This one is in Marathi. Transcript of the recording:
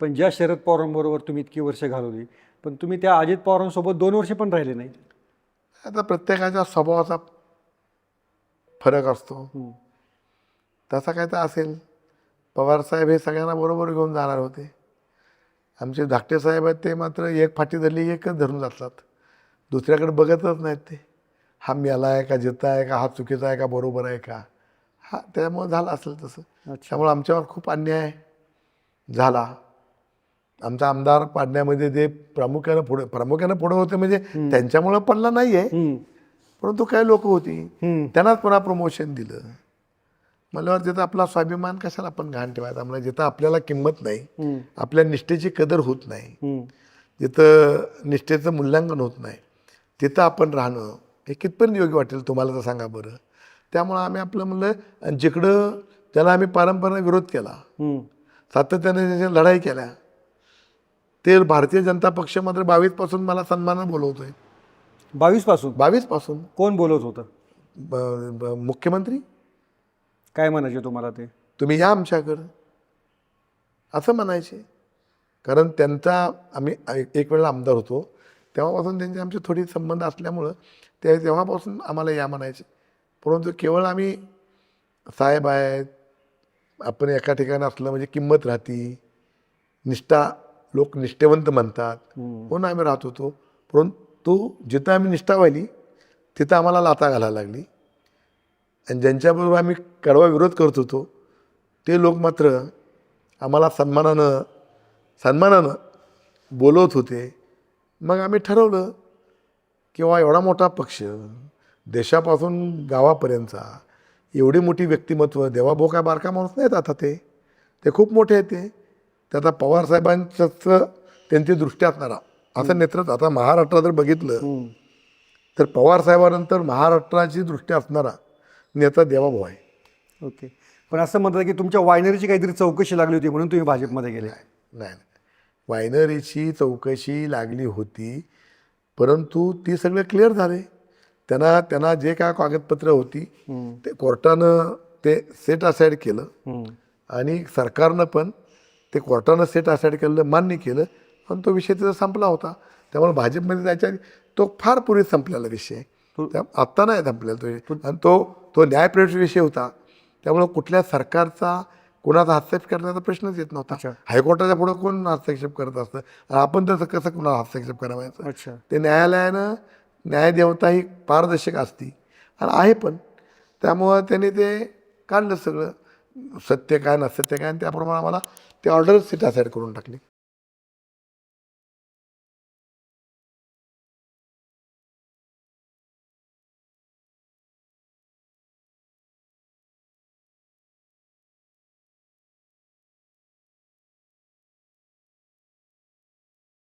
पण ज्या शरद पवारांबरोबर तुम्ही इतकी वर्ष घालवली, पण तुम्ही त्या अजित पवारांसोबत 2 वर्ष पण राहिले नाहीत. आता प्रत्येकाच्या स्वभावाचा फरक असतो. हं. तसा काय तर असेल. पवारसाहेब हे सगळ्यांना बरोबर घेऊन जाणार होते. आमचे धाकटे साहेब आहेत ते मात्र एक फाटी धरली एकच धरून जातात. दुसऱ्याकडे बघतच नाहीत ते. हा मेला आहे का जिता आहे का हा चुकीचा आहे का बरोबर आहे का. हा त्यामुळे झालं असेल तसं. अच्छा. त्यामुळे आमच्यावर खूप अन्याय झाला. आमचा आमदार पाडण्यामध्ये ते प्रामुख्यानं पुढे होते म्हणजे त्यांच्यामुळं पडला नाही आहे. हं. परंतु काही लोक होती हं. त्यांनाच पुन्हा प्रमोशन दिलं. मला तिथं आपला स्वाभिमान कशाला आपण घाण ठेवायचा. म्हणजे जिथं आपल्याला किंमत नाही, हं. आपल्या निष्ठेची कदर होत नाही, हं. जिथं निष्ठेचं मूल्यांकन होत नाही, तिथं आपण राहणं हे कितपर्यंत योग्य वाटेल तुम्हाला तर सांगा बरं. त्यामुळं आम्ही आपलं म्हणलं आणि जिकडं त्याला आम्ही पारंपरिक विरोध केला, हं. सातत्याने त्याच्या लढाई केल्या, ते भारतीय जनता पक्ष मात्र 22 पासून मला सन्मानानं बोलवतोय. 22 पासून 22 पासून कोण बोलत होतं? मुख्यमंत्री काय म्हणायचे तुम्हाला ते? तुम्ही या आमच्याकडं असं म्हणायचे. कारण त्यांचा आम्ही एक वेळेला आमदार होतो तेव्हापासून त्यांचे आमचे थोडी संबंध असल्यामुळं तेव्हापासून आम्हाला या म्हणायचे. परंतु केवळ आम्ही साहेब आहेत, आपण एका ठिकाणी असलं म्हणजे किंमत राहती, निष्ठा लोक निष्ठेवंत म्हणतात म्हणून आम्ही राहत होतो. परंतु जिथं आम्ही निष्ठा व्हायली तिथं आम्हाला लाथा घालायला लागली. आणि ज्यांच्याबरोबर आम्ही कडवा विरोध करत होतो ते लोक मात्र आम्हाला सन्मानानं बोलवत होते. मग आम्ही ठरवलं किंवा एवढा मोठा पक्ष देशापासून गावापर्यंतचा एवढी मोठी व्यक्तिमत्व देवाभाऊ काय बारका माणूस नाहीत. आता ते खूप मोठे आहेत. ते आता पवारसाहेबांचं त्यांची दृष्टी असणारा असं नेतृत्व आता महाराष्ट्रात जर बघितलं तर पवारसाहेबानंतर महाराष्ट्राची दृष्टी असणारा नेता देवाभाऊ आहे. ओके. पण असं म्हणतात की तुमच्या वायनरीची काहीतरी चौकशी लागली होती म्हणून तुम्ही भाजपमध्ये गेले. नाही, वायनरीची चौकशी लागली होती परंतु ती सगळं क्लिअर झाले. त्यांना जे काय कागदपत्र होती ते कोर्टानं ते सेट असाईड केलं आणि सरकारनं पण ते कोर्टानं सेट असाईड केलं, मान्य केलं आणि तो विषय तिथं संपला होता. त्यामुळे भाजपमध्ये जायच्या आधी तो फार पूर्वी संपलेला विषय, आत्ता नाही संपलेला तो. आणि तो न्यायप्रविष्ट विषय होता. त्यामुळं कुठल्या सरकारचा कोणाचा हस्तक्षेप करण्याचा प्रश्नच येत नव्हता. हायकोर्टाच्या पुढं कोण हस्तक्षेप करत असतं, आपण तसं कसं कुणाला हस्तक्षेप करायचं. ते न्यायालयानं न्यायदेवता ही पारदर्शक असती आणि आहे पण. त्यामुळं त्यांनी ते काढलं सगळं सत्य काय नसत्य काय आणि त्याप्रमाणे आम्हाला ते ऑर्डर सीट असाईड करून टाकली.